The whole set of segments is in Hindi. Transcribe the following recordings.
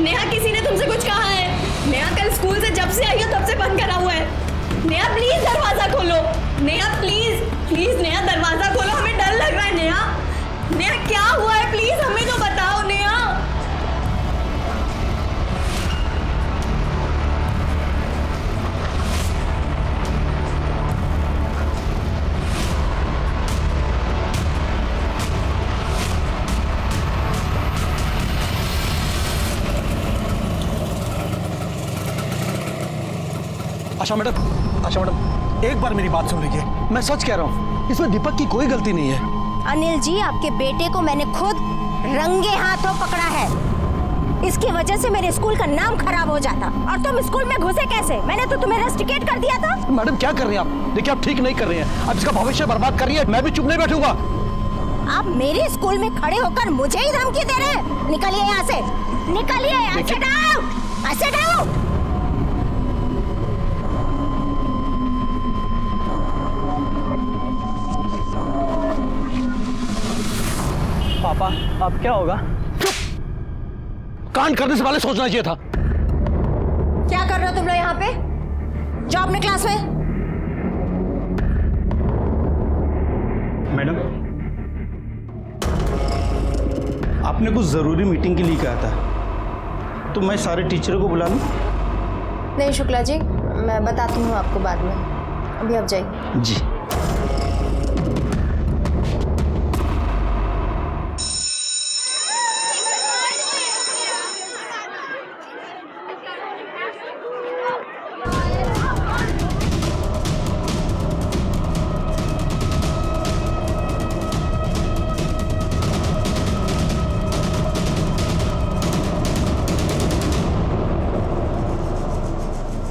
नेहा किसी ने तुमसे कुछ कहा है? नेहा कल स्कूल से जब से आई हो तब से बंद करा हुआ है। नेहा प्लीज दरवाजा खोलो। नेहा प्लीज प्लीज नेहा दरवाजा खोलो, हमें डर लग रहा है। नेहा नेहा क्या हुआ है? प्लीज हमें तो बताओ नेहा। आशा मैडम एक बार मेरी बात सुन लीजिए, मैं सच कह रहा हूँ, इसमें दीपक की कोई गलती नहीं है। अनिल जी, आपके बेटे को मैंने खुद रंगे हाथों पकड़ा है। इसकी वजह से मेरे स्कूल का नाम खराब हो जाता। और तुम स्कूल में घुसे कैसे? मैंने तो तुम्हें रस्टिकेट कर दिया था। मैडम क्या कर रही हैं आप? देखिए आप ठीक नहीं कर रही हैं, अब इसका भविष्य बर्बाद कर रही है। मैं भी चुप नहीं बैठूंगा। आप मेरे स्कूल में खड़े होकर मुझे ही धमकी दे रहे हैं। निकलिए यहाँ से, निकलिए यहाँ से, जाओ, ऐसे जाओ। पापा अब क्या होगा? कांड करने से पहले सोचना चाहिए था। क्या कर रहे हो तुम लोग यहाँ पे? जाओ अपने क्लास में। मैडम, आपने कुछ जरूरी मीटिंग के लिए कहा था, तो मैं सारे टीचरों को बुला लूं? नहीं शुक्ला जी, मैं बताती हूँ आपको बाद में। अभी आप जाइए। जी।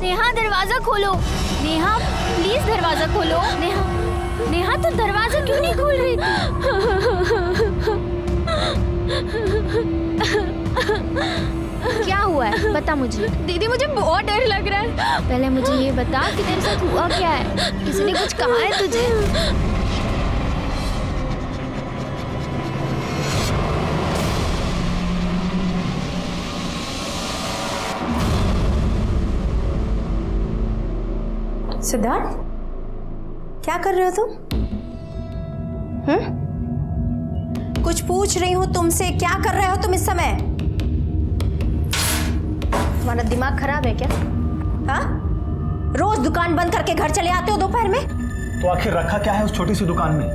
नेहा दरवाजा खोलो। नेहा प्लीज दरवाजा खोलो। नेहा नेहा तो दरवाजा क्यों नहीं खोल रही थी? क्या हुआ है बता मुझे। दीदी मुझे बहुत डर लग रहा है। पहले मुझे ये बता कि तेरे साथ हुआ क्या है? किसी ने कुछ कहा है तुझे? सिद्धार्थ, क्या कर रहे हो तुम? कुछ पूछ रही हूँ तुमसे, क्या कर रहे हो तुम इस समय? तुम्हारा दिमाग खराब है क्या? हाँ? रोज दुकान बंद करके घर चले आते हो दोपहर में? तो आखिर रखा क्या है उस छोटी सी दुकान में?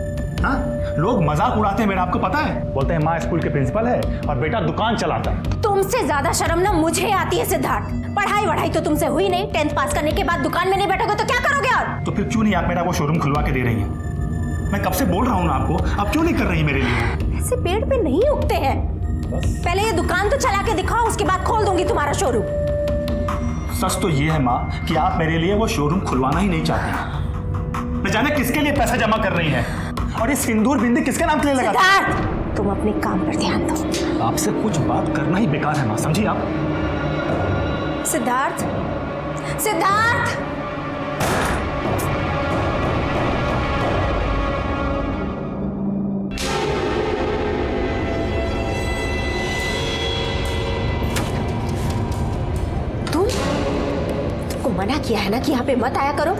हाँ? लोग मजाक उड़ाते हैं मेरा, आपको पता है? बोलते हैं माँ स्कूल के प्रिंसिपल है और बेटा दुकान चलाता है। तुमसे ज्यादा शर्म ना मुझे आती है सिद्धार्थ। पढ़ाई वढ़ाई तो तुमसे हुई नहीं, 10th पास करने के बाद दुकान में नहीं बैठोगे तो क्या करोगे? और तो फिर क्यों नहीं आप मेरा वो शोरूम खुलवा के दे रही हैं? मैं कब से बोल रहा हूँ ना आपको, आप क्यों नहीं कर रही मेरे लिए? ऐसे पेड़ पे नहीं उगते हैं। पहले ये दुकान तो चला के दिखाओ, उसके बाद खोल दूंगी तुम्हारा शोरूम। सच तो ये है माँ कि आप मेरे लिए वो शोरूम खुलवाना ही नहीं चाहती। न जाने किसके लिए पैसा जमा कर रही है और ये सिंदूर बिंदी किसके नाम के लिए लगा? सिद्धार्थ, तुम अपने काम पर ध्यान दो। आपसे कुछ बात करना ही बेकार है माँ, समझिए आप? सिद्धार्थ, सिद्धार्थ, तुमको मना किया है ना कि यहाँ पे मत आया करो।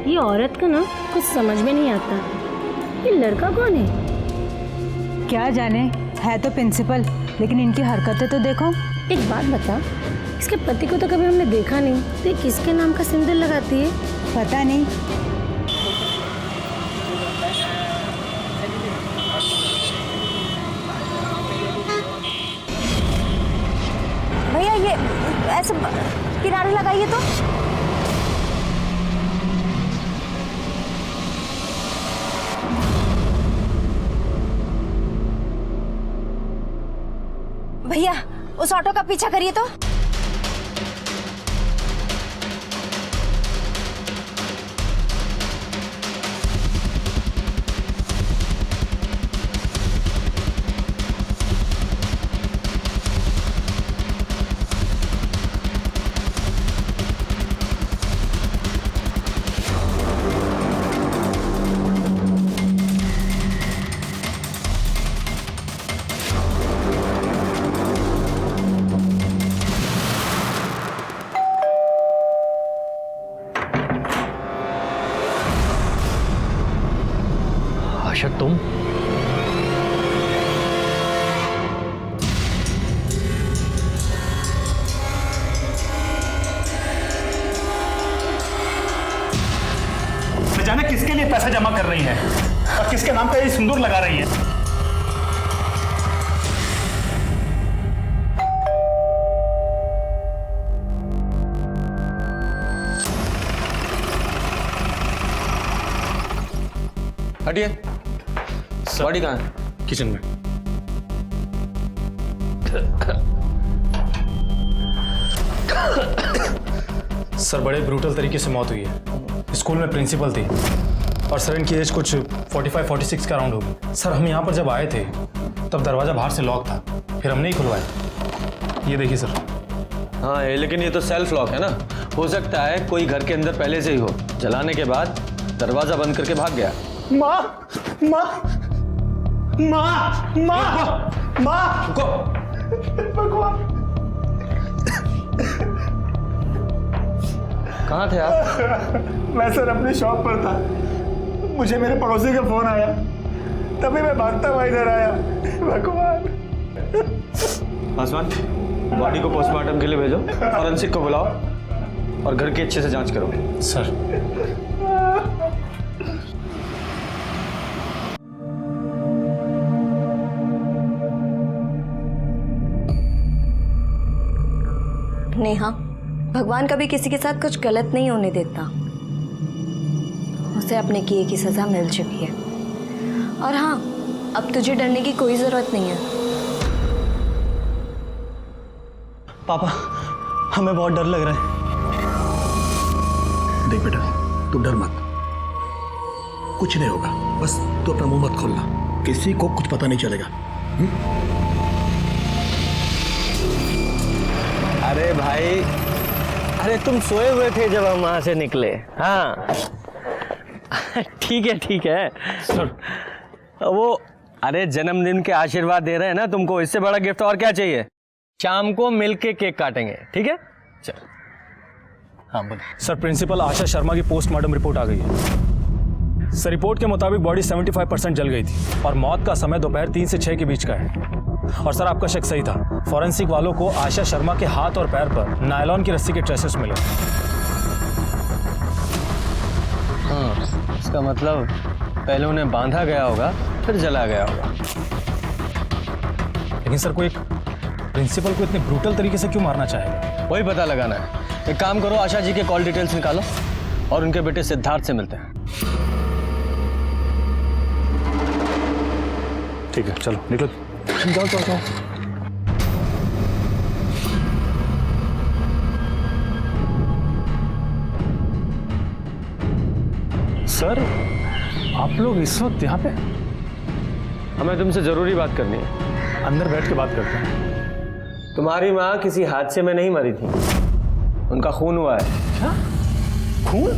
ये औरत का ना कुछ समझ में नहीं आता। ये लड़का कौन है? क्या जाने, है तो प्रिंसिपल, लेकिन इनकी हरकतें तो देखो। एक बात बता, इसके पति को तो कभी हमने देखा नहीं, तो ये किसके नाम का सिंदूर लगाती है? पता नहीं। भैया ये ऐसे किनारे लगाइए तो। भैया उस ऑटो का पीछा करिए तो। ये सिंदूर लगा रही है? हटिए। बॉडी कहाँ है? किचन में। सर बड़े ब्रूटल तरीके से मौत हुई है। स्कूल में प्रिंसिपल थी और सर इनकी एज कुछ 45-46 का राउंड होगी। सर हम यहाँ पर जब आए थे तब दरवाजा बाहर से लॉक था, फिर हमने ही खुलवाया। ये देखिए सर। हाँ लेकिन ये तो सेल्फ लॉक है ना, हो सकता है कोई घर के अंदर पहले से ही हो, जलाने के बाद दरवाजा बंद करके भाग गया। माँ माँ माँ माँ माँ को भगवान, कहाँ थे आप? मैं सर अपनी शॉप पर था, मुझे मेरे पड़ोसी का फोन आया, तभी मैं भागता हुआ इधर आया। भगवान। पासवान, बॉडी को पोस्टमार्टम के लिए भेजो, फॉरेंसिक को बुलाओ और घर की अच्छे से जांच करो। सर नेहा, भगवान कभी किसी के साथ कुछ गलत नहीं होने देता। उसे अपने किए की सजा मिल चुकी है और हाँ, अब तुझे डरने की कोई जरूरत नहीं है। पापा, हमें बहुत डर लग रहा है। देख बेटा, तू डर मत, कुछ नहीं होगा, बस तू अपना मुंह मत खोलना, किसी को कुछ पता नहीं चलेगा। अरे भाई, अरे तुम सोए हुए थे जब हम वहां से निकले। हाँ ठीक है ठीक है सर। वो अरे जन्मदिन के आशीर्वाद दे रहे हैं ना तुमको, इससे बड़ा गिफ्ट और क्या चाहिए? शाम को मिलके केक काटेंगे, ठीक है? चल। हाँ बोल। सर प्रिंसिपल आशा शर्मा की पोस्टमार्टम रिपोर्ट आ गई है। सर रिपोर्ट के मुताबिक बॉडी 75% जल गई थी और मौत का समय दोपहर 3 से 6 के बीच का है। और सर आपका शक सही था, फॉरेंसिक वालों को आशा शर्मा के हाथ और पैर पर नायलॉन की रस्सी के ट्रेसेस मिले। हाँ, इसका मतलब पहले उन्हें बांधा गया होगा, फिर जला गया होगा। लेकिन सर कोई प्रिंसिपल को इतने ब्रूटल तरीके से क्यों मारना चाहेगा? वही पता लगाना है। एक काम करो, आशा जी के कॉल डिटेल्स निकालो और उनके बेटे सिद्धार्थ से मिलते हैं। ठीक है, चलो निकलो। जाओ जाओ जाओ। सर आप लोग इस वक्त यहाँ पे? हमें तुमसे जरूरी बात करनी है। अंदर बैठ के बात करते हैं। तुम्हारी माँ किसी हादसे में नहीं मरी थी, उनका खून हुआ है। क्या? खून?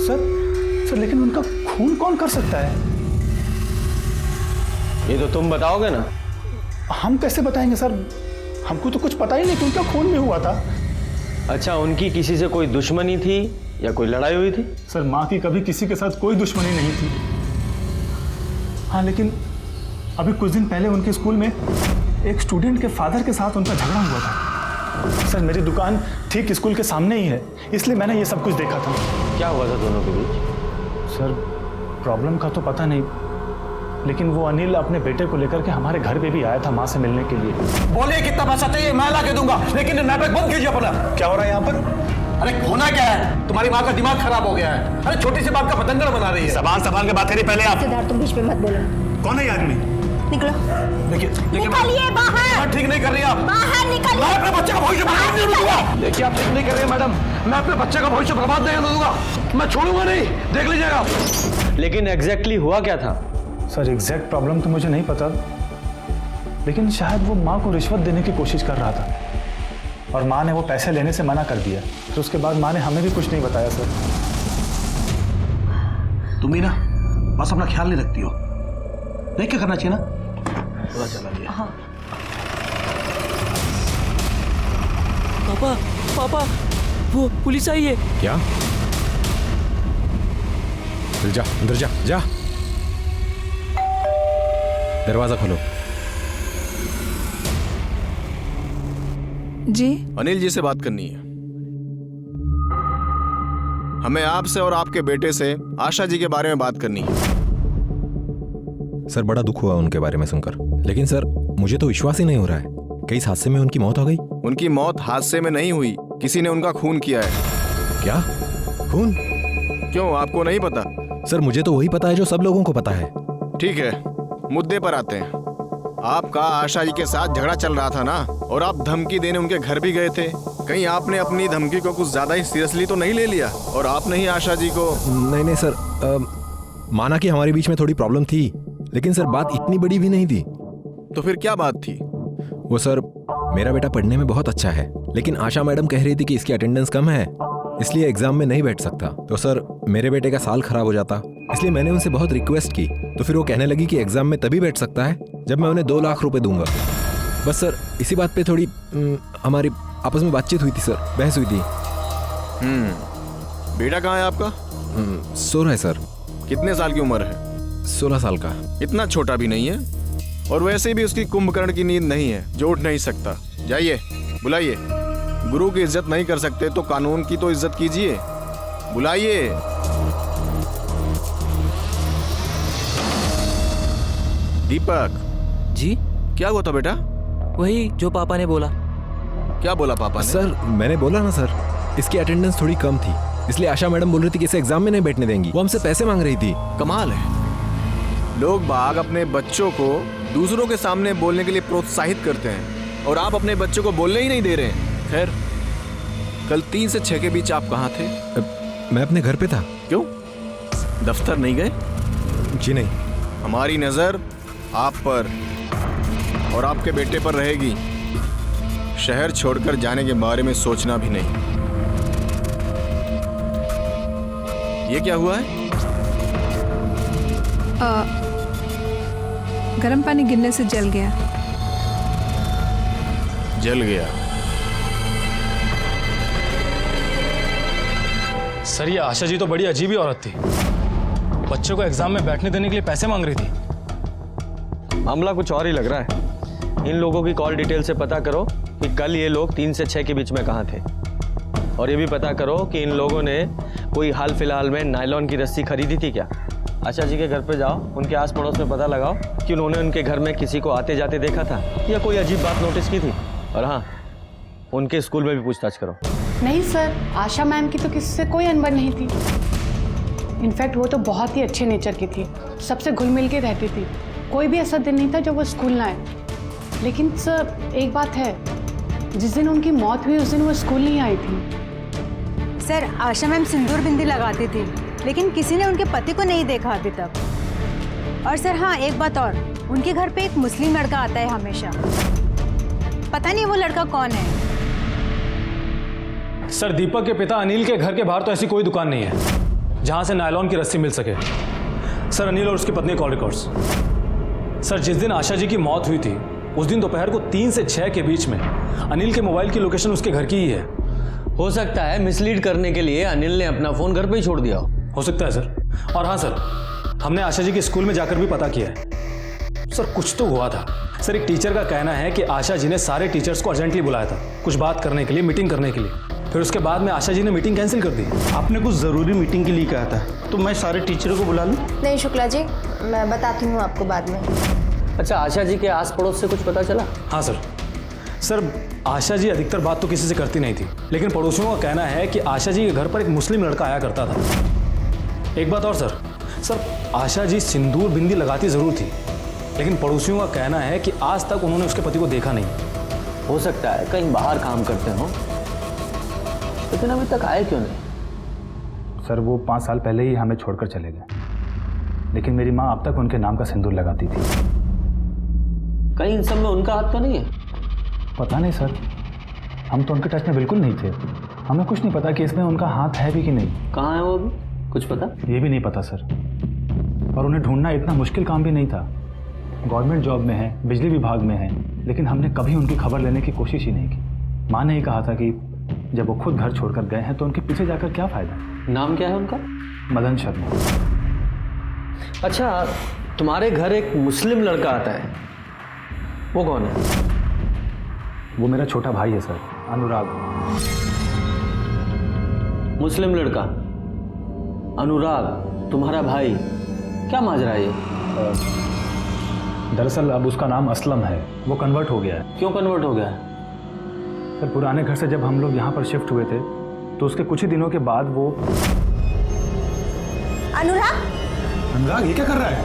सर लेकिन उनका खून कौन कर सकता है? ये तो तुम बताओगे ना। हम कैसे बताएंगे सर, हमको तो कुछ पता ही नहीं कि उनका खून भी हुआ था। अच्छा, उनकी किसी से कोई दुश्मनी थी या कोई लड़ाई हुई थी? सर माँ की कभी किसी के साथ कोई दुश्मनी नहीं थी। हाँ लेकिन अभी कुछ दिन पहले उनके स्कूल में एक स्टूडेंट के फादर के साथ उनका झगड़ा हुआ था। सर मेरी दुकान ठीक स्कूल के सामने ही है, इसलिए मैंने ये सब कुछ देखा था। क्या हुआ था दोनों के बीच? सर प्रॉब्लम का तो पता नहीं, लेकिन वो अनिल अपने बेटे को लेकर के हमारे घर पे भी आया था माँ से मिलने के लिए। बोलिए कितना पैसा चाहिए, मैं ला के दूंगा, लेकिन नाटक बंद कीजिए अपना। क्या हो रहा है यहाँ पर? अरे होना क्या है? तुम्हारी माँ का दिमाग खराब हो गया है। अरे छोटी सी बात का पतंगड़ बना रही है। सवाल के बात करिए पहले आप। सिद्धार्थ, तुम बीच में मत बोलो। कौन है ये आदमी? निकलो। देखिए निकलिए बाहर। ठीक नहीं कर रही आप। बाहर निकलिए। मैं अपने बच्चे का भविष्य बर्बाद नहीं होने दूंगा। देखिए आप ठीक नहीं कर रही है मैडम, मैं अपने बच्चे का भविष्य बर्बाद नहीं होने दूंगा, मैं छोड़ूंगा नहीं, देख लीजिएगा आप। लेकिन एग्जैक्टली हुआ क्या था? सर एग्जैक्ट प्रॉब्लम तो मुझे नहीं पता, लेकिन शायद वो माँ को रिश्वत देने की कोशिश कर रहा था और माँ ने वो पैसे लेने से मना कर दिया। फिर उसके बाद माँ ने हमें भी कुछ नहीं बताया। सर तुम ही ना बस अपना ख्याल नहीं रखती हो, नहीं क्या करना चाहिए ना, पता चला लिया। हाँ। पापा पापा, वो पुलिस आई है। क्या? जा अंदर जा, जा दरवाजा खोलो। जी अनिल जी से बात करनी है। हमें आपसे और आपके बेटे से आशा जी के बारे में बात करनी है। सर बड़ा दुख हुआ उनके बारे में सुनकर, लेकिन सर मुझे तो विश्वास ही नहीं हो रहा है। कई हादसे में उनकी मौत हो गई। उनकी मौत हादसे में नहीं हुई, किसी ने उनका खून किया है। क्या? खून? क्यों, आपको नहीं पता? सर मुझे तो वही पता है जो सब लोगों को पता है। ठीक है, मुद्दे पर आते हैं। आपका आशा जी के साथ झगड़ा चल रहा था ना, और आप धमकी देने उनके घर भी गए थे। कहीं आपने अपनी धमकी को कुछ ज्यादा ही सीरियसली तो नहीं ले लिया और आपने ही आशा जी को? नहीं सर, माना कि हमारे बीच में थोड़ी प्रॉब्लम थी, लेकिन सर बात इतनी बड़ी भी नहीं थी। तो फिर क्या बात थी? वो सर, मेरा बेटा पढ़ने में बहुत अच्छा है, लेकिन आशा मैडम कह रही थी कि इसकी अटेंडेंस कम है, इसलिए एग्जाम में नहीं बैठ सकता। तो सर मेरे बेटे का साल खराब हो जाता, इसलिए मैंने उनसे बहुत रिक्वेस्ट की। तो फिर वो कहने लगी कि एग्जाम में तभी बैठ सकता है जब मैं उन्हें 2 लाख रुपए दूंगा। बस सर इसी बात पे थोड़ी हमारी आपस में बातचीत हुई थी सर, बहस हुई थी। बेटा कहाँ है आपका? सो रहा है सर। कितने साल की उम्र है? 16 साल का। इतना छोटा भी नहीं है, और वैसे भी उसकी कुंभकर्ण की नींद नहीं है जो उठ नहीं सकता। जाइए, बुलाइए। गुरु की इज्जत नहीं कर सकते तो कानून की तो इज्जत कीजिए। बुलाइए। दीपक जी? क्या हुआ था बेटा? वही जो पापा ने बोला। क्या बोला पापा ने? सर मैंने बोला ना सर, इसकी अटेंडेंस थोड़ी कम थी, इसलिए आशा मैडम बोल रही थी कि इसे एग्जाम में नहीं बैठने देंगी। वो हमसे पैसे मांग रही थी। कमाल है, लोग बाग अपने बच्चों को दूसरों के सामने बोलने के लिए प्रोत्साहित करते हैं और आप अपने बच्चों को बोलने ही नहीं दे रहे हैं। खैर, कल 3 से 6 के बीच आप कहाँ थे? मैं अपने घर पे था। क्यों, दफ्तर नहीं गए? जी नहीं। हमारी नजर आप पर और आपके बेटे पर रहेगी। शहर छोड़कर जाने के बारे में सोचना भी नहीं। ये क्या हुआ है? गर्म पानी गिरने से जल गया। जल गया? सर ये आशा जी तो बड़ी अजीब ही औरत थी। बच्चों को एग्जाम में बैठने देने के लिए पैसे मांग रही थी। मामला कुछ और ही लग रहा है। इन लोगों की कॉल डिटेल से पता करो कि कल ये लोग 3 से 6 के बीच में कहाँ थे, और ये भी पता करो कि इन लोगों ने कोई हाल फिलहाल में नायलॉन की रस्सी खरीदी थी क्या। आशा जी के घर पे जाओ, उनके आस पड़ोस में पता लगाओ कि उन्होंने उनके घर में किसी को आते जाते देखा था या कोई अजीब बात नोटिस की थी। और हाँ, उनके स्कूल में भी पूछताछ करो। नहीं सर, आशा मैम की तो किसी से कोई अनबन नहीं थी। इनफैक्ट वो तो बहुत ही अच्छे नेचर की थी, सबसे घुल मिल के रहती थी। कोई भी ऐसा दिन नहीं था जो वो स्कूल ना आए। लेकिन सर एक बात है, जिस दिन उनकी मौत हुई उस दिन वो स्कूल नहीं आई थी। सर आशा मैम सिंदूर बिंदी लगाती थी, लेकिन किसी ने उनके पति को नहीं देखा अभी तक। और सर हाँ, एक बात और, उनके घर पे एक मुस्लिम लड़का आता है हमेशा। पता नहीं वो लड़का कौन है। सर दीपक के पिता अनिल के घर के बाहर तो ऐसी कोई दुकान नहीं है जहां से नायलॉन की रस्सी मिल सके। सर अनिल और उसकी पत्नी कॉल रिकॉर्ड्स। सर जिस दिन आशा जी की मौत हुई थी उस दिन दोपहर को 3 से 6 के बीच में अनिल के मोबाइल की लोकेशन उसके घर की ही है। हो सकता है मिसलीड करने के लिए अनिल ने अपना फोन घर पे ही छोड़ दिया हो सकता है सर। और हाँ सर, हमने आशा जी के स्कूल में जाकर भी पता किया है। सर कुछ तो हुआ था। सर एक टीचर का कहना है कि आशा जी ने सारे टीचर्स को अर्जेंटली बुलाया था कुछ बात करने के लिए, मीटिंग करने के लिए। फिर उसके बाद में आशा जी ने मीटिंग कैंसिल कर दी। आपने कुछ ज़रूरी मीटिंग के लिए कहा था, तो मैं सारे टीचरों को बुला लूँ? नहीं शुक्ला जी, मैं बताती हूँ आपको बाद में। अच्छा, आशा जी के आस पड़ोस से कुछ पता चला? हाँ सर। सर आशा जी अधिकतर बात तो किसी से करती नहीं थी, लेकिन पड़ोसियों का कहना है कि आशा जी के घर पर एक मुस्लिम लड़का आया करता था। एक बात और सर, आशा जी सिंदूर बिंदी लगाती ज़रूर थी, लेकिन पड़ोसियों का कहना है कि आज तक उन्होंने उसके पति को देखा नहीं। हो सकता है कहीं बाहर काम करते हो, लेकिन अभी तक आए क्यों नहीं? सर वो 5 साल पहले ही हमें छोड़कर चले गए, लेकिन मेरी माँ अब तक उनके नाम का सिंदूर लगाती थी। कहीं इन सब में उनका हाथ तो नहीं है? पता नहीं सर, हम तो उनके टच में बिल्कुल नहीं थे। हमें कुछ नहीं पता कि इसमें उनका हाथ है भी कि नहीं। कहाँ है वो अभी, कुछ पता? ये भी नहीं पता सर। और उन्हें ढूंढना इतना मुश्किल काम भी नहीं था। गवर्नमेंट जॉब में है, बिजली विभाग में है, लेकिन हमने कभी उनकी खबर लेने की कोशिश ही नहीं की। माँ ने ही कहा था कि जब वो खुद घर छोड़कर गए हैं तो उनके पीछे जाकर क्या फायदा। नाम क्या है उनका? मदन शर्मा। अच्छा, तुम्हारे घर एक मुस्लिम लड़का आता है, वो कौन है? वो मेरा छोटा भाई है सर, अनुराग। मुस्लिम लड़का? अनुराग तुम्हारा भाई, क्या माजरा है ये? दरअसल अब उसका नाम असलम है, वो कन्वर्ट हो गया है। क्यों कन्वर्ट हो गया? सर पुराने घर से जब हम लोग यहाँ पर शिफ्ट हुए थे तो उसके कुछ ही दिनों के बाद वो। अनुराग ये क्या कर रहा है?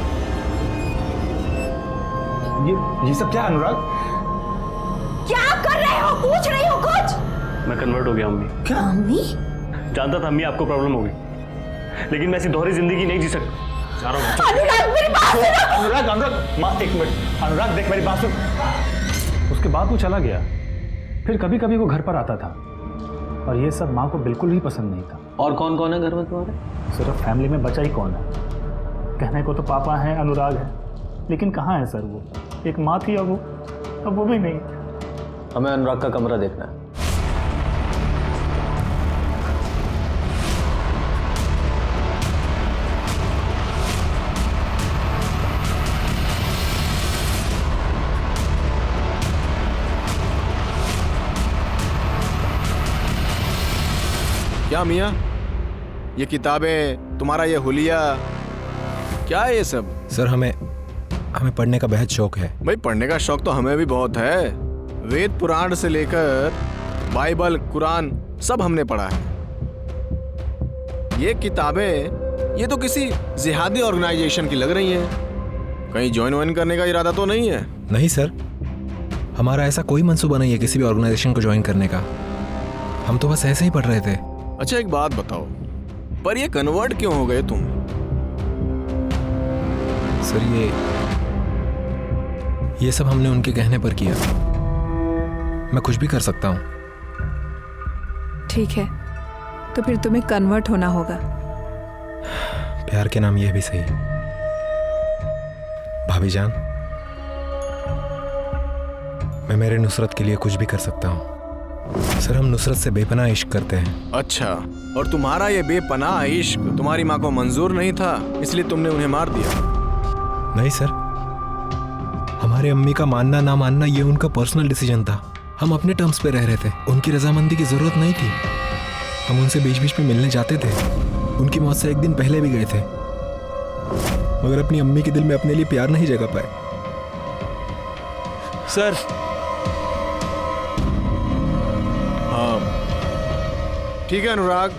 ये सब क्या अनुराग? क्या कर रहे हो? पूछ रही हो कुछ? मैं कन्वर्ट हो गया अम्मी। क्या? मम्मी जानता था अम्मी आपको प्रॉब्लम होगी, लेकिन मैं ऐसी दोहरी जिंदगी नहीं जी सकता। अनुराग मेरी बात सुनो। अनुराग माँ एक मिनट। अनुराग देख मेरी बात सुन। उसके बाद वो चला गया, फिर कभी कभी वो घर पर आता था और ये सब माँ को बिल्कुल ही पसंद नहीं था। और कौन कौन है घर में तुम्हारे? सिर्फ फैमिली में बचा ही कौन है? कहने को तो पापा हैं, अनुराग है, लेकिन कहाँ है सर वो? एक माँ थी अब वो भी नहीं। हमें अनुराग का कमरा देखना है। क्या मियाँ, ये किताबें, तुम्हारा ये हुलिया, क्या है ये सब? सर हमें पढ़ने का बेहद शौक है। भाई पढ़ने का शौक तो हमें भी बहुत है। वेद पुराण से लेकर बाइबल, कुरान सब हमने पढ़ा है। ये किताबें ये तो किसी जिहादी ऑर्गेनाइजेशन की लग रही हैं। कहीं ज्वाइन करने का इरादा तो नहीं है? नहीं सर, हमारा ऐसा कोई मंसूबा नहीं है किसी भी ऑर्गेनाइजेशन को ज्वाइन करने का। हम तो बस ऐसे ही पढ़ रहे थे। अच्छा एक बात बताओ, पर ये कन्वर्ट क्यों हो गए तुम? सर ये सब हमने उनके कहने पर किया। मैं कुछ भी कर सकता हूँ। ठीक है, तो फिर तुम्हें कन्वर्ट होना होगा। प्यार के नाम ये भी सही। भाभी जान, मैं मेरे नुसरत के लिए कुछ भी कर सकता हूँ। सर हम नुसरत से बेपनाह इश्क करते हैं। अच्छा, और तुम्हारा ये बेपनाह इश्क तुम्हारी माँ को मंजूर नहीं था, इसलिए तुमने उन्हें मार दिया? नहीं सर, हमारे अम्मी का मानना ना मानना ये उनका पर्सनल डिसीजन था। हम अपने टर्म्स पे रह रहे थे, उनकी रजामंदी की जरूरत नहीं थी। हम उनसे बीच बीच में मिलने जाते थे, उनकी मौत से एक दिन पहले भी गए थे, मगर अपनी अम्मी के दिल में अपने लिए प्यार नहीं जगा पाए। सर ठीक है अनुराग,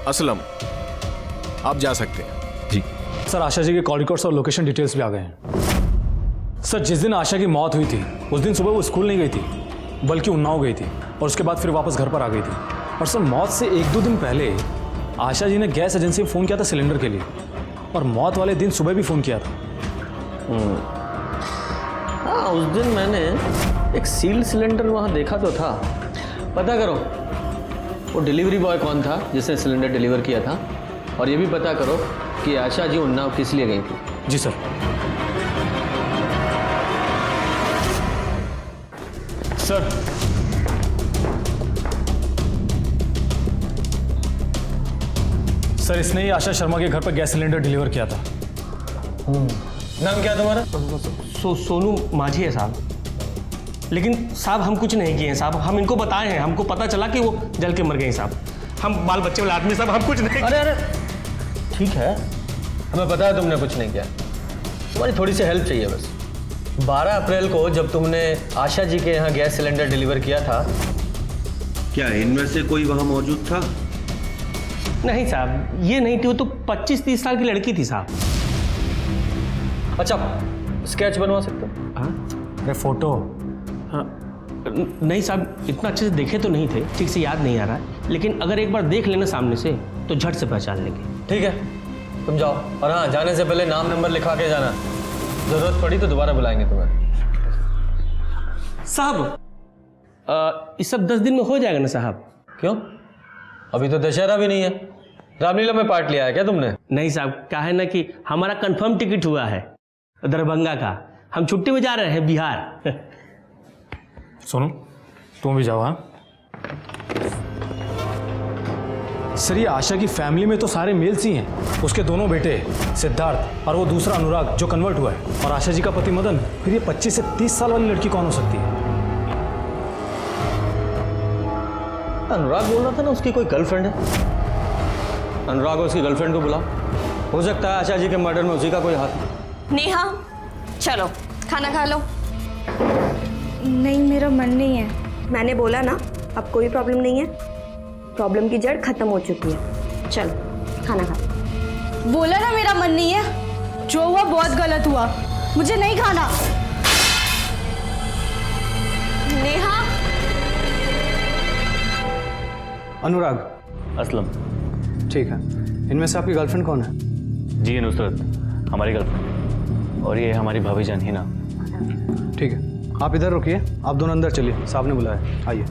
असलम आप जा सकते हैं। जी सर, आशा जी के कॉल रिकॉर्ड्स और लोकेशन डिटेल्स भी आ गए हैं। सर जिस दिन आशा की मौत हुई थी उस दिन सुबह वो स्कूल नहीं गई थी, बल्कि उन्नाव गई थी और उसके बाद फिर वापस घर पर आ गई थी। और सर मौत से 1-2 दिन पहले आशा जी ने गैस एजेंसी में फ़ोन किया था सिलेंडर के लिए, और मौत वाले दिन सुबह भी फ़ोन किया था। हाँ, उस दिन मैंने एक सील्ड सिलेंडर वहाँ देखा तो था। पता करो वो डिलीवरी बॉय कौन था जिसने सिलेंडर डिलीवर किया था, और ये भी पता करो कि आशा जी उन्नाव किस लिए गई थी। जी सर। सर सर इसने ही आशा शर्मा के घर पर गैस सिलेंडर डिलीवर किया था। नाम क्या तुम्हारा? सोनू माझी है साहब। लेकिन साहब हम कुछ नहीं किए हैं साहब, हम इनको बताए हैं, हमको पता चला कि वो जल के मर गए साहब। हम बाल बच्चे वाले आदमी साहब, हम कुछ नहीं। अरे ठीक है, हमें पता है तुमने कुछ नहीं किया, तुम्हारी थोड़ी सी हेल्प चाहिए बस। 12 अप्रैल को जब तुमने आशा जी के यहाँ गैस सिलेंडर डिलीवर किया था, क्या इनमें से कोई वहाँ मौजूद था? नहीं साहब, ये नहीं थी, वो तो 25-30 साल की लड़की थी साहब। अच्छा, स्केच बनवा सकते हो? अरे फोटो? हाँ नहीं साहब, इतना अच्छे से देखे तो नहीं थे, ठीक से याद नहीं आ रहा है, लेकिन अगर एक बार देख लेना सामने से तो झट से पहचान लेंगे। ठीक है, तुम जाओ, और हाँ जाने से पहले नाम नंबर लिखवा के जाना, जरूरत पड़ी तो दोबारा बुलाएंगे तुम्हें। साहब इस सब 10 दिन में हो जाएगा ना साहब? क्यों, अभी तो दशहरा भी नहीं है। रामलीला में पार्ट लिया है क्या तुमने? नहीं साहब, क्या है ना कि हमारा कंफर्म टिकट हुआ है दरभंगा का, हम छुट्टी में जा रहे हैं बिहार। सोनू तुम भी जाओ। हाँ सर, ये आशा की फैमिली में तो सारे मेल्स ही हैं। उसके दोनों बेटे सिद्धार्थ और वो दूसरा अनुराग जो कन्वर्ट हुआ है, और आशा जी का पति मदन। फिर ये 25 से 30 साल वाली लड़की कौन हो सकती है? अनुराग बोल रहा था ना उसकी कोई गर्लफ्रेंड है। अनुराग और उसकी गर्लफ्रेंड को बुलाओ। हो सकता है आशा जी के मर्डर में उसी का कोई हाथ। नेहा चलो खाना खा लो। नहीं, मेरा मन नहीं है। मैंने बोला ना, अब कोई प्रॉब्लम नहीं है, प्रॉब्लम की जड़ खत्म हो चुकी है। चलो खाना खा। बोला ना मेरा मन नहीं है। जो हुआ बहुत गलत हुआ, मुझे नहीं खाना। नेहा। अनुराग। असलम। ठीक है, इनमें से आपकी गर्लफ्रेंड कौन है? जी नुसरत, हमारी गर्लफ्रेंड, और ये हमारी भाभी जान हिना। ठीक है, आप इधर रुकिए, आप दोनों अंदर चलिए, साहब ने बुलाया, आइए।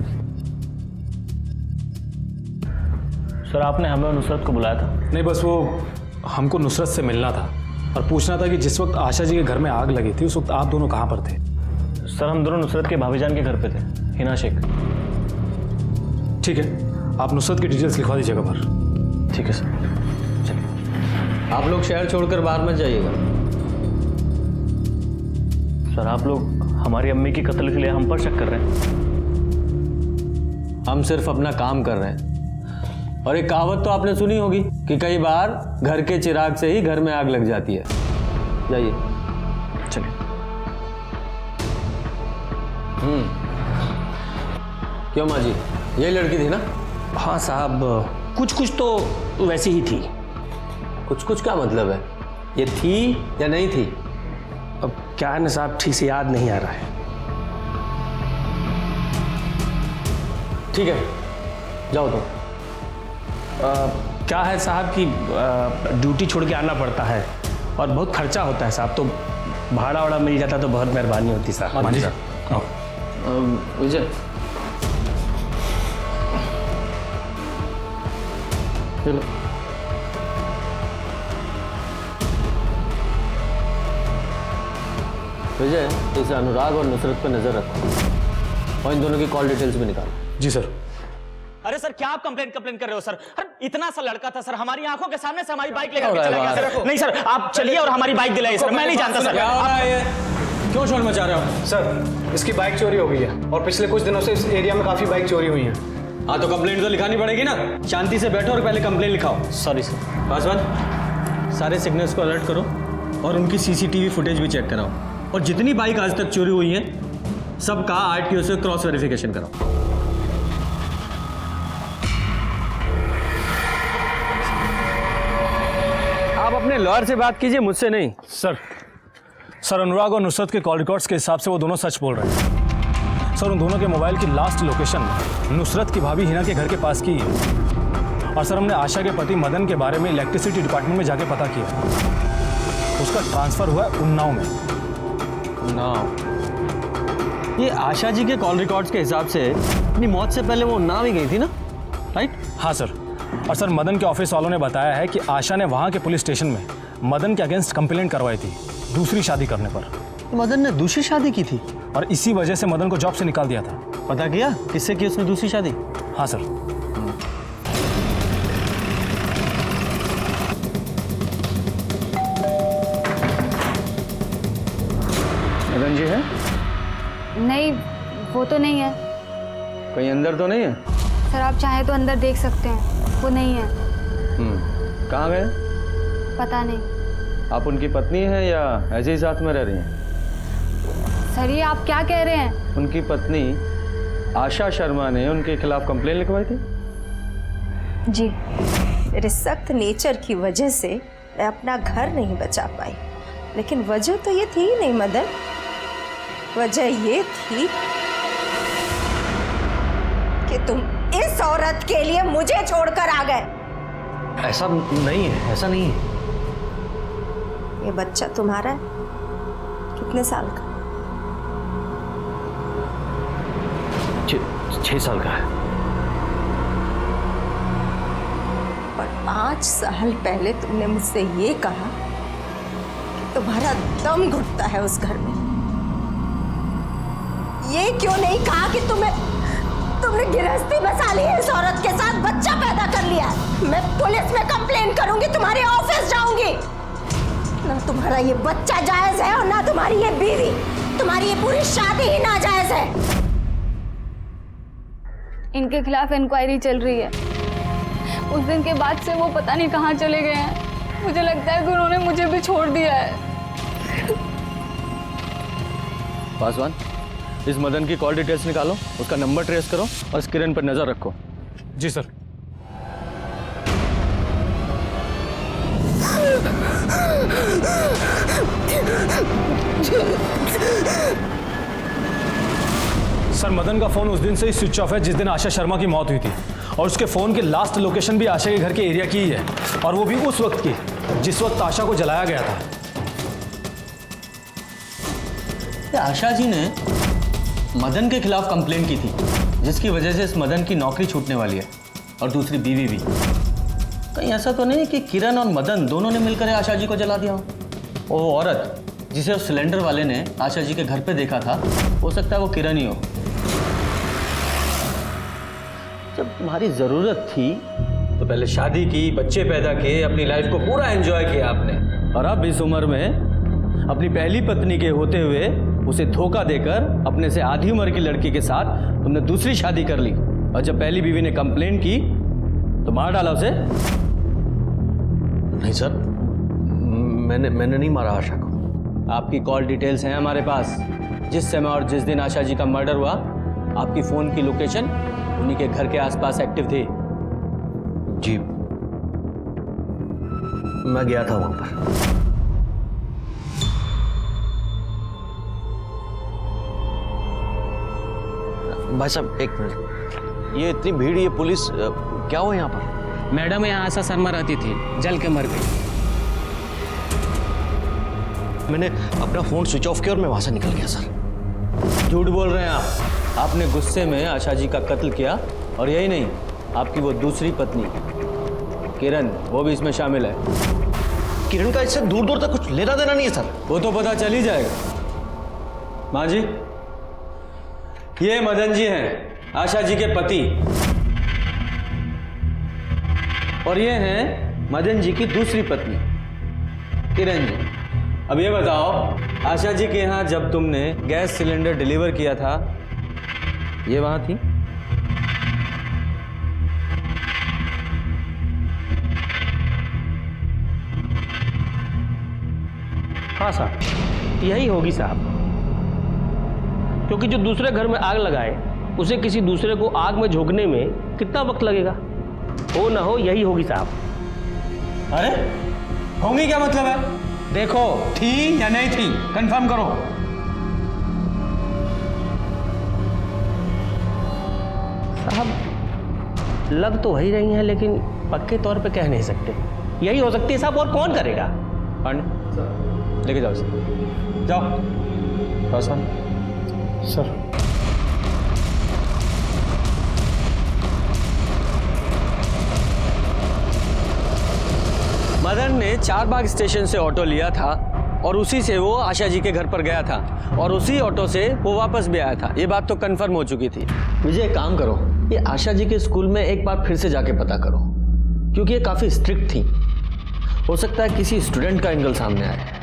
सर आपने हमें और नुसरत को बुलाया था? नहीं, बस वो हमको नुसरत से मिलना था और पूछना था कि जिस वक्त आशा जी के घर में आग लगी थी उस वक्त आप दोनों कहाँ पर थे? सर हम दोनों नुसरत के भाभी जान के घर पे थे, हिना शेख। ठीक है, आप नुसरत की डिटेल्स लिखवा दीजिएगा पर। ठीक है सर, चलिए। आप लोग शहर छोड़कर बाहर मत जाइएगा। सर आप लोग हमारी अम्मी की कत्ल के लिए हम पर शक कर रहे हैं? हम सिर्फ अपना काम कर रहे हैं। और एक कहावत तो आपने सुनी होगी कि कई बार घर के चिराग से ही घर में आग लग जाती है। जाइए, चलिए। क्यों माँ जी, यही लड़की थी ना? हाँ साहब, कुछ कुछ तो वैसी ही थी। कुछ कुछ क्या मतलब है? ये थी या नहीं थी? अब क्या है ना साहब, ठीक से याद नहीं आ रहा है। ठीक है, जाओ तो। क्या है साहब कि ड्यूटी छोड़ के आना पड़ता है और बहुत खर्चा होता है साहब, तो भाड़ा वाड़ा मिल जाता तो बहुत मेहरबानी होती साहब। हाँ जी। विजय, चलो। विजय, इस अनुराग और नुसरत पर नजर रखो और इन दोनों की कॉल डिटेल्स भी निकालो। जी सर। अरे सर क्या आप कंप्लेंट कर रहे हो सर? अरे इतना सा लड़का था सर, हमारी आंखों के सामने से हमारी बाइक लेकर के चला गया सर। नहीं सर, आप चलिए और हमारी बाइक दिलाइए सर। मैं नहीं जानता सर। क्या हो रहा है ये? क्यों शोर मचा रहे हो? सर, इसकी बाइक चोरी हो गई है और पिछले कुछ दिनों से इस एरिया में काफी बाइक चोरी हुई हैं। हाँ तो कंप्लेंट तो लिखानी पड़ेगी ना। शांति से बैठो और पहले कंप्लेंट लिखाओ। Sorry sir. पासवान, सारे सिग्नल्स को अलर्ट करो और उनकी सीसीटीवी फुटेज भी चेक कराओ, और जितनी बाइक आज तक चोरी हुई हैं सबका आरटीओ से क्रॉस वेरिफिकेशन कराओ। आप अपने लॉयर से बात कीजिए, मुझसे नहीं। सर अनुराग और नुसरत के कॉल रिकॉर्ड्स के हिसाब से वो दोनों सच बोल रहे हैं। सर उन दोनों के मोबाइल की लास्ट लोकेशन नुसरत की भाभी हिना के घर के पास की है। और सर हमने आशा के पति मदन के बारे में इलेक्ट्रिसिटी डिपार्टमेंट में जाके पता किया, उसका ट्रांसफर हुआ है उन्नाव में। उन्नाव? ये आशा जी के कॉल रिकॉर्ड्स के हिसाब से अपनी मौत से पहले वो उन्नाव ही गई थी ना, राइट? हाँ सर। और सर मदन के ऑफिस वालों ने बताया है कि आशा ने वहाँ के पुलिस स्टेशन में मदन के अगेंस्ट कंप्लेंट करवाई थी दूसरी शादी करने पर। मदन ने दूसरी शादी की थी और इसी वजह से मदन को जॉब से निकाल दिया था। पता किया किससे की उसने दूसरी शादी? हाँ सर। मदन जी है? नहीं, वो तो नहीं है। कहीं अंदर तो नहीं है? सर आप चाहे तो अंदर देख सकते हैं, वो नहीं है। कहाँ गए? पता नहीं। आप उनकी पत्नी हैं या ऐसे ही साथ में रह रही हैं? सर ये आप क्या कह रहे हैं? उनकी पत्नी आशा शर्मा ने उनके खिलाफ कंप्लेन लिखवाई थी। जी, मेरे सख्त नेचर की वजह से मैं अपना घर नहीं बचा पाई, लेकिन वजह तो ये थी नहीं मदन। वजह ये थी कि तुम इस औरत के लिए मुझे छोड़कर आ गए। ऐसा नहीं है, ऐसा नहीं है। ये बच्चा तुम्हारा है? कितने साल का? 6 साल का है। और 5 साल पहले तुमने मुझसे ये कहा कि तुम्हारा दम घुटता है उस घर में। ये क्यों नहीं कहा कि तुमने गिरहस्ती बसा ली है इस औरत के साथ, बच्चा पैदा कर लिया है? मैं पुलिस में कंप्लेन करूंगी, तुम्हारे ऑफिस जाऊंगी। ना तुम्हारा ये बच्चा जायज है और ना तुम्हारी ये बीवी, तुम्हारी ये पूरी शादी ही नाजायज है। इनके खिलाफ इंक्वायरी चल रही है। उस दिन के बाद से वो पता नहीं कहाँ चले गए हैं। मुझे लगता है कि उन्होंने मुझे भी छोड़ दिया है। पासवान, इस मदन की कॉल डिटेल्स निकालो, उसका नंबर ट्रेस करो और इस किरण पर नजर रखो। जी सर। सर, मदन का फोन उस दिन से ही स्विच ऑफ है जिस दिन आशा शर्मा की मौत हुई थी, और उसके फोन की लास्ट लोकेशन भी आशा के घर के एरिया की ही है, और वो भी उस वक्त की जिस वक्त आशा को जलाया गया था। आशा जी ने मदन के खिलाफ कंप्लेंट की थी, जिसकी वजह से इस मदन की नौकरी छूटने वाली है और दूसरी बीवी भी। कहीं ऐसा तो नहीं कि किरण और मदन दोनों ने मिलकर आशा जी को जला दिया हो? वो औरत जिसे उस सिलेंडर वाले ने आशा जी के घर पे देखा था, हो सकता है वो किरण ही हो। जब तुम्हारी जरूरत थी तो पहले शादी की, बच्चे पैदा किए, अपनी लाइफ को पूरा एंजॉय किया आपने, और अब इस उम्र में अपनी पहली पत्नी के होते हुए उसे धोखा देकर अपने से आधी उम्र की लड़की के साथ तुमने दूसरी शादी कर ली, और जब पहली बीवी ने कंप्लेंट की तो मार डाला उसे। नहीं सर, मैंने नहीं मारा आशा को। आपकी कॉल डिटेल्स हैं हमारे पास। जिस समय और जिस दिन आशा जी का मर्डर हुआ, आपकी फोन की लोकेशन उन्हीं के घर के आसपास एक्टिव थी। जी, मैं गया था वहां पर। भाई साहब एक मिनट, ये इतनी भीड़, ये पुलिस, क्या हुआ यहाँ पर? मैडम यहाँ आशा शर्मा रहती थी, जल के मर गई। मैंने अपना फोन स्विच ऑफ किया और मैं वहां से निकल गया सर। झूठ बोल रहे हैं आप। आपने गुस्से में आशा जी का कत्ल किया, और यही नहीं, आपकी वो दूसरी पत्नी किरण, वो भी इसमें शामिल है। किरण का इससे दूर दूर तक कुछ लेना देना नहीं है सर। वो तो पता चल ही जाएगा। माँ जी, ये मदन जी हैं, आशा जी के पति, और ये हैं मदन जी की दूसरी पत्नी किरण जी। अब ये बताओ, आशा जी के यहाँ जब तुमने गैस सिलेंडर डिलीवर किया था, ये वहां थी? हाँ साहब, यही होगी साहब, क्योंकि जो दूसरे घर में आग लगाए उसे किसी दूसरे को आग में झोंकने में कितना वक्त लगेगा? हो ना हो यही होगी साहब। अरे होंगी क्या मतलब है? देखो, थी या नहीं थी, कंफर्म करो। साहब लग तो वही रही हैं, लेकिन पक्के तौर पे कह नहीं सकते। यही हो सकती है साहब, और कौन करेगा? पांडे, लेके जाओ इसे। जाओ। पासवान सर। मदन ने चारबाग स्टेशन से ऑटो लिया था, और उसी से वो आशा जी के घर पर गया था, और उसी ऑटो से वो वापस भी आया था। ये बात तो कंफर्म हो चुकी थी। विजय, एक काम करो, ये आशा जी के स्कूल में एक बार फिर से जाके पता करो, क्योंकि ये काफ़ी स्ट्रिक्ट थी। हो सकता है किसी स्टूडेंट का एंगल सामने आए।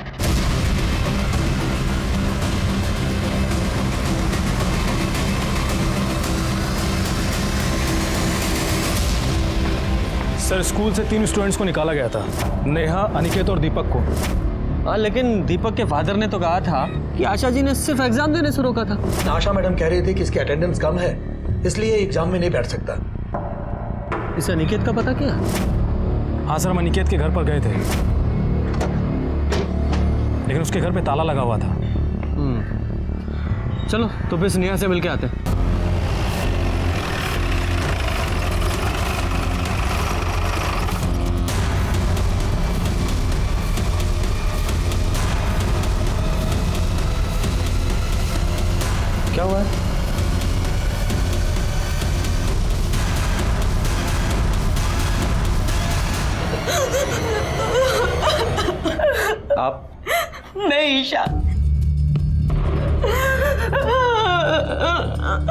सर, स्कूल से 3 स्टूडेंट्स को निकाला गया था, नेहा, अनिकेत और दीपक को। हाँ, लेकिन दीपक के फादर ने तो कहा था कि आशा जी ने सिर्फ एग्जाम देने से रोका था। आशा मैडम कह रही थी कि इसकी अटेंडेंस कम है, इसलिए एग्जाम में नहीं बैठ सकता। इसे अनिकेत का पता क्या? हाँ सर, हम अनिकेत के घर पर गए थे, लेकिन उसके घर पे ताला लगा हुआ था। चलो तो फिर नेहा से मिलके आते हैं। क्या हुआ है? आप? नहीं ईशा।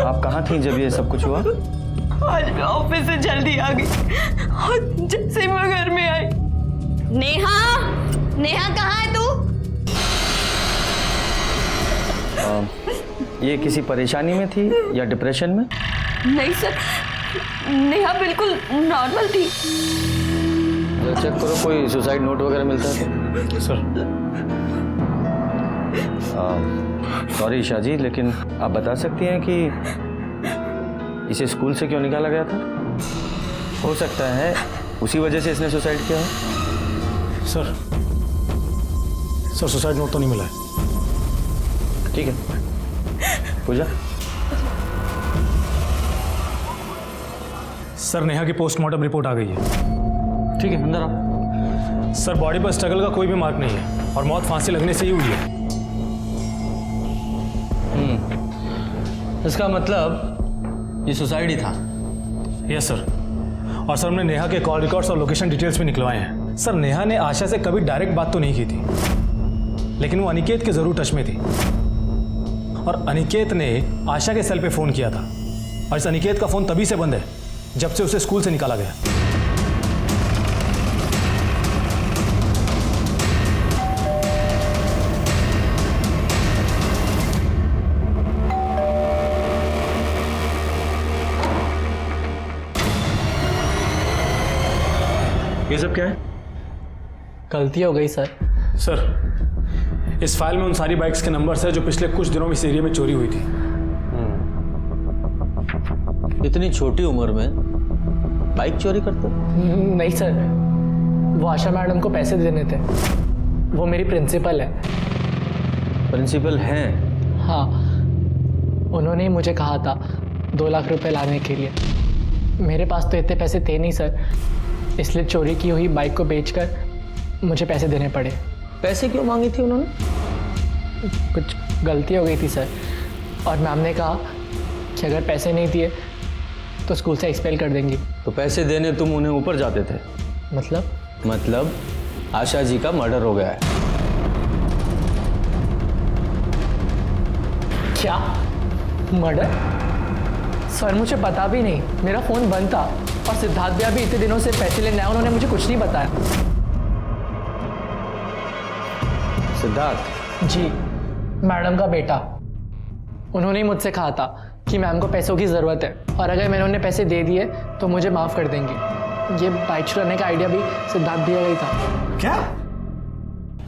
आप कहाँ थी जब ये सब कुछ हुआ? आज मैं ऑफिस से जल्दी आ गई, और जैसे ही मैं घर में आई, नेहा, नेहा कहाँ है तू? ये किसी परेशानी में थी या डिप्रेशन में? नहीं सर, नेहा बिल्कुल नॉर्मल थी। चेक करो कोई सुसाइड नोट वगैरह मिलता है तो। सर सॉरी ईशा जी, लेकिन आप बता सकती हैं कि इसे स्कूल से क्यों निकाला गया था? हो सकता है उसी वजह से इसने सुसाइड किया हो। सर सुसाइड नोट तो नहीं मिला है। ठीक है पूजा। सर नेहा की पोस्टमार्टम रिपोर्ट आ गई है। ठीक है अंदर आओ। सर बॉडी पर स्ट्रगल का कोई भी मार्क नहीं है और मौत फांसी लगने से ही हुई है। इसका मतलब ये सुसाइड ही था। Yes sir. और सर हमने नेहा के कॉल रिकॉर्ड्स और लोकेशन डिटेल्स भी निकलवाए हैं। सर नेहा ने आशा से कभी डायरेक्ट बात तो नहीं की थी, लेकिन वो अनिकेत के जरूर टच में थी और अनिकेत ने आशा के सेल पे फोन किया था और इस अनिकेत का फोन तभी से बंद है जब से उसे स्कूल से निकाला गया। ये सब क्या है? गलती हो गई सर। सर इस फाइल में उन सारी बाइक्स के नंबर्स हैं जो पिछले कुछ दिनों में इस एरिया में चोरी हुई थी। इतनी छोटी उम्र में बाइक चोरी करते? नहीं सर, वो आशा मैडम को पैसे देने थे। वो मेरी प्रिंसिपल है। प्रिंसिपल हैं? हाँ, उन्होंने ही मुझे कहा था 2 लाख रुपए लाने के लिए। मेरे पास तो इतने पैसे थे नहीं सर, इसलिए चोरी की हुई बाइक को बेचकर मुझे पैसे देने पड़े। पैसे क्यों मांगी थी उन्होंने? कुछ गलती हो गई थी सर, और मैम ने कहा कि अगर पैसे नहीं दिए तो स्कूल से एक्सपेल कर देंगी। तो पैसे देने तुम उन्हें ऊपर जाते थे? मतलब आशा जी का मर्डर हो गया है। क्या मर्डर? सर मुझे पता भी नहीं, मेरा फ़ोन बंद था और सिद्धार्थ भैया भी इतने दिनों से पैसे लेने आए, उन्होंने मुझे कुछ नहीं बताया। सिद्धार्थ? जी, मैडम का बेटा। उन्होंने ही मुझसे कहा था कि मैम को पैसों की ज़रूरत है और अगर मैंने उन्हें पैसे दे दिए तो मुझे माफ़ कर देंगे। ये बाइक चुराने का आइडिया भी सिद्धार्थ भैया का ही था। क्या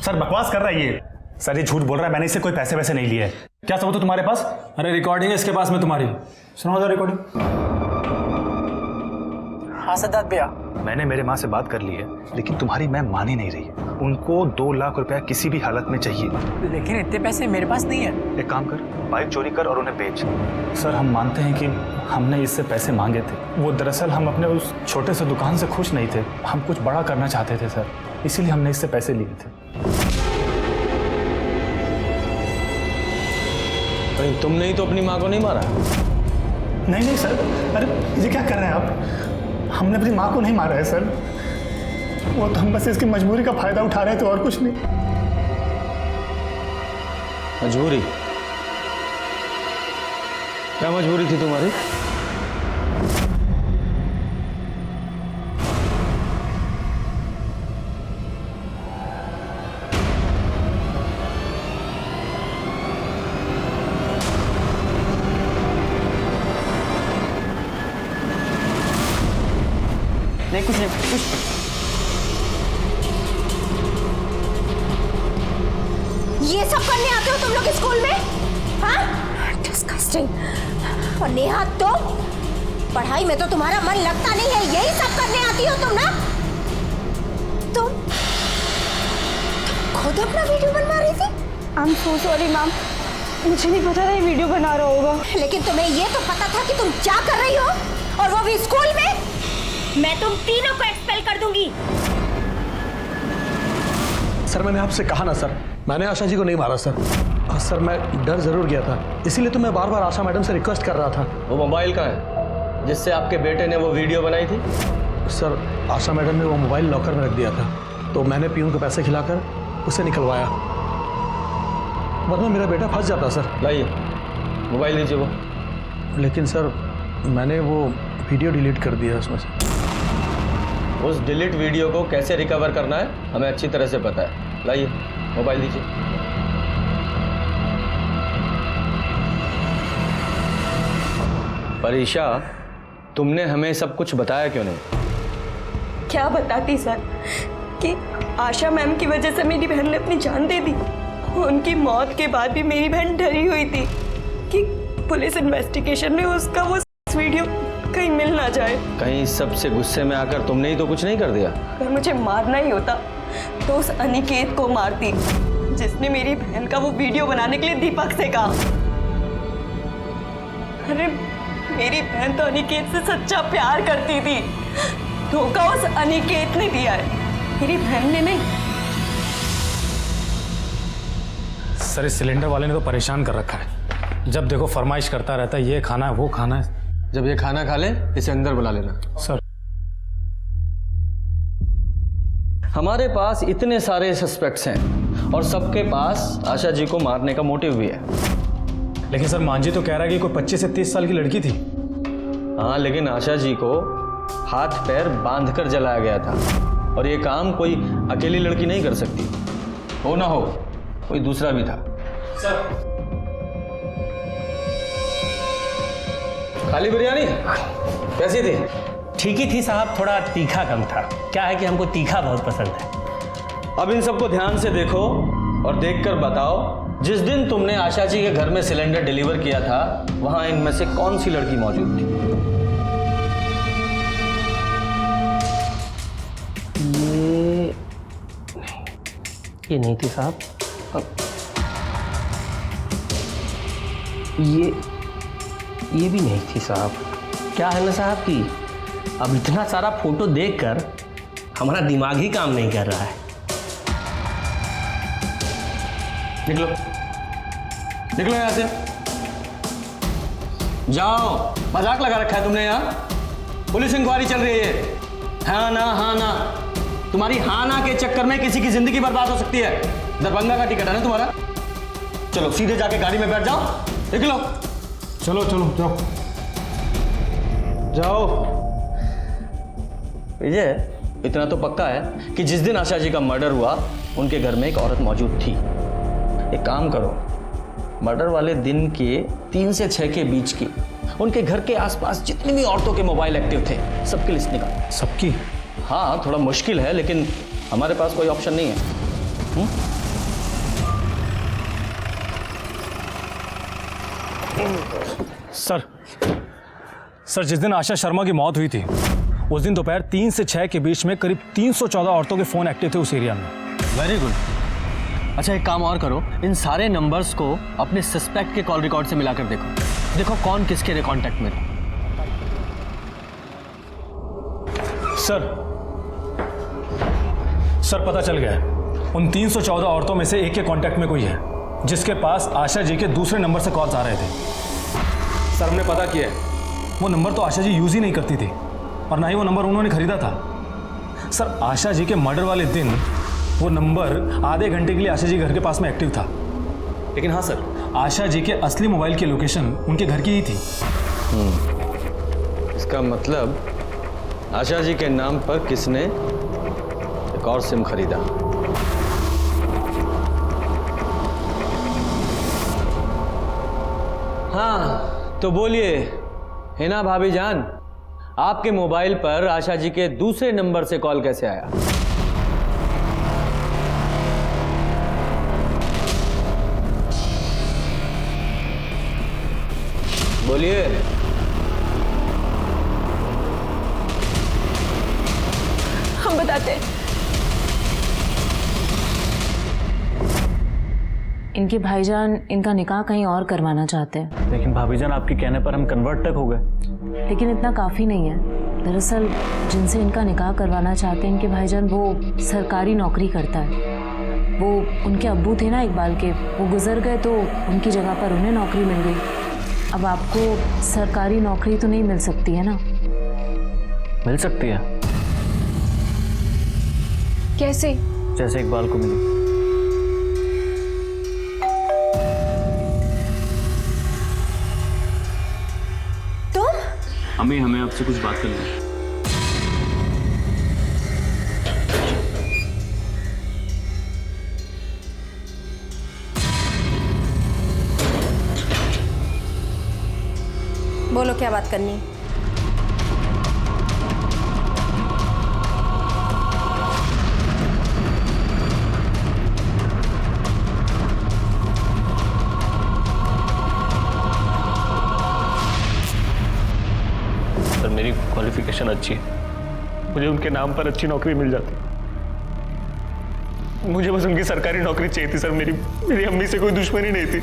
सर बकवास कर रहा है ये? सर ये झूठ बोल रहा है, मैंने इससे कोई पैसे वैसे नहीं लिए। क्या सबूत है तुम्हारे पास? अरे रिकॉर्डिंग है इसके पास में तुम्हारी, सुनाओ जरा रिकॉर्डिंग। हाँ सिद्धार्थ भैया, मैंने मेरे माँ से बात कर ली है, लेकिन तुम्हारी मैम मान ही नहीं रही। उनको 2 लाख रुपया किसी भी हालत में चाहिए। लेकिन इतने पैसे मेरे पास नहीं है। एक काम कर, बाइक चोरी कर और उन्हें बेच। सर हम मानते हैं कि हमने इससे पैसे मांगे थे। वो दरअसल हम अपने उस छोटे से दुकान से खुश नहीं थे, हम कुछ बड़ा करना चाहते थे सर, इसीलिए हमने इससे पैसे लिए थे। तुमने ही तो अपनी माँ को नहीं मारा? नहीं सर, अरे ये क्या कर रहे हैं आप? हमने अपनी माँ को नहीं मारा है सर, वो तो हम बस इसकी मजबूरी का फायदा उठा रहे थे और कुछ नहीं। मजबूरी? क्या मजबूरी थी तुम्हारी? नहीं कुछ नहीं, कुछ ये सब करने आते हो तुम लोग स्कूल में? हाँ डिस्गस्टिंग। और नेहा तुम पढ़ाई में तो तुम्हारा मन लगता नहीं है, यही सब करने आती हो तुम ना? तुम खुद अपना वीडियो बनवा रही थी? I am so sorry ma'am, मुझे नहीं पता था ये वीडियो बना रहा होगा। लेकिन तुम्हें ये तो पता था कि तुम क्या कर रही हो, और वो भी स्कूल में? मैं तुम तीनों को एक्सपेल कर दूंगी। सर मैंने आपसे कहा ना सर, मैंने आशा जी को नहीं मारा सर। सर मैं डर जरूर गया था, इसीलिए तो मैं बार बार आशा मैडम से रिक्वेस्ट कर रहा था। वो मोबाइल कहाँ है जिससे आपके बेटे ने वो वीडियो बनाई थी? सर आशा मैडम ने वो मोबाइल लॉकर में रख दिया था, तो मैंने पीयून को पैसे खिलाकर उसे निकलवाया, वरना मेरा बेटा फंस जाता सर। लाइए मोबाइल लीजिए वो। लेकिन सर मैंने वो वीडियो डिलीट कर दिया उसमें से। उस डिलीट वीडियो को कैसे रिकवर करना है हमें अच्छी तरह से पता है। लाइए मोबाइल दीजिए। पर ईशा तुमने हमें सब कुछ बताया क्यों नहीं? क्या बताती सर कि आशा मैम की वजह से मेरी बहन ने अपनी जान दे दी। उनकी मौत के बाद भी मेरी बहन डरी हुई थी कि पुलिस इन्वेस्टिगेशन में उसका वो वीडियो कहीं मिल ना जाए। कहीं सबसे गुस्से में आकर तुमने ही तो कुछ नहीं कर दिया? अगर मुझे मारना ही होता तो उस अनिकेत को मारती जिसने मेरी बहन का वो वीडियो बनाने के लिए दीपक से कहा। अरे मेरी बहन तो अनिकेत से सच्चा प्यार करती थी, धोखा उस अनिकेत ने दिया है, मेरी बहन ने नहीं। सर इस सिलेंडर वाले ने तो परेशान कर रखा है, जब देखो फरमाइश करता रहता है, ये खाना है वो खाना है। जब ये खाना खा ले इसे अंदर बुला लेना। सर हमारे पास इतने सारे सस्पेक्ट्स हैं और सबके पास आशा जी को मारने का मोटिव भी है। लेकिन सर मांझी तो कह रहा है कि कोई 25 से 30 साल की लड़की थी। हाँ, लेकिन आशा जी को हाथ पैर बांधकर जलाया गया था और ये काम कोई अकेली लड़की नहीं कर सकती। हो ना हो कोई दूसरा भी था। सर खाली बिरयानी कैसी थी? ठीक ही थी साहब, थोड़ा तीखा कम था। क्या है कि हमको तीखा बहुत पसंद है। अब इन सबको ध्यान से देखो और देखकर बताओ, जिस दिन तुमने आशा जी के घर में सिलेंडर डिलीवर किया था वहां इनमें से कौन सी लड़की मौजूद थी? ये नहीं थी साहब। ये भी नहीं थी साहब। क्या है ना साहब कि अब इतना सारा फोटो देखकर हमारा दिमाग ही काम नहीं कर रहा है। निकलो निकलो यहां से, जाओ। मजाक लगा रखा है तुमने यहाँ? पुलिस इंक्वायरी चल रही है। हाँ ना, तुम्हारी हाँ ना के चक्कर में किसी की जिंदगी बर्बाद हो सकती है। दरभंगा का टिकट है ना तुम्हारा? चलो सीधे जाके गाड़ी में बैठ जाओ, निकलो। चलो जाओ जाओ। विजय, इतना तो पक्का है कि जिस दिन आशा जी का मर्डर हुआ उनके घर में एक औरत मौजूद थी। एक काम करो, मर्डर वाले दिन के 3 से 6 के बीच की उनके घर के आसपास जितनी भी औरतों के मोबाइल एक्टिव थे सबकी लिस्ट निकालो। सबकी? हाँ, थोड़ा मुश्किल है लेकिन हमारे पास कोई ऑप्शन नहीं है। सर जिस दिन आशा शर्मा की मौत हुई थी उस दिन दोपहर 3 से 6 के बीच में करीब 314 औरतों के फोन एक्टिव थे उस एरिया में। Very good. अच्छा एक काम और करो, इन सारे नंबर्स को अपने सस्पेक्ट के कॉल रिकॉर्ड से मिलाकर देखो कौन किसके कांटेक्ट में था। सर पता चल गया है, उन 314 औरतों में से एक के कांटेक्ट में कोई है जिसके पास आशा जी के दूसरे नंबर से कॉल्स आ रहे थे। सर हमने पता किया है, वो नंबर तो आशा जी यूज ही नहीं करती थी और ना ही वो नंबर उन्होंने खरीदा था। सर आशा जी के मर्डर वाले दिन वो नंबर आधे घंटे के लिए आशा जी घर के पास में एक्टिव था। लेकिन हाँ सर, आशा जी के असली मोबाइल की लोकेशन उनके घर की ही थी। इसका मतलब आशा जी के नाम पर किसने एक और सिम खरीदा। हाँ तो बोलिए हिना भाभी जान, आपके मोबाइल पर आशा जी के दूसरे नंबर से कॉल कैसे आया? बोलिए। हम बताते हैं। इनके भाईजान इनका निकाह कहीं और करवाना चाहते हैं। लेकिन भाभीजान आपके कहने पर हम कन्वर्ट तक हो गए। लेकिन इतना काफ़ी नहीं है। दरअसल जिनसे इनका निकाह करवाना चाहते हैं इनके भाईजान, वो सरकारी नौकरी करता है। वो उनके अब्बू थे ना इकबाल के, वो गुजर गए तो उनकी जगह पर उन्हें नौकरी मिल गई। अब आपको सरकारी नौकरी तो नहीं मिल सकती है ना? मिल सकती है। कैसे? जैसे इकबाल को मिली। हमें आपसे कुछ बात करनी है। बोलो क्या बात करनी है? क्वालिफिकेशन अच्छी है, मुझे उनके नाम पर अच्छी नौकरी मिल जाती। मुझे बस उनकी सरकारी नौकरी चाहिए थी सर। मेरी अम्मी से कोई दुश्मनी नहीं थी।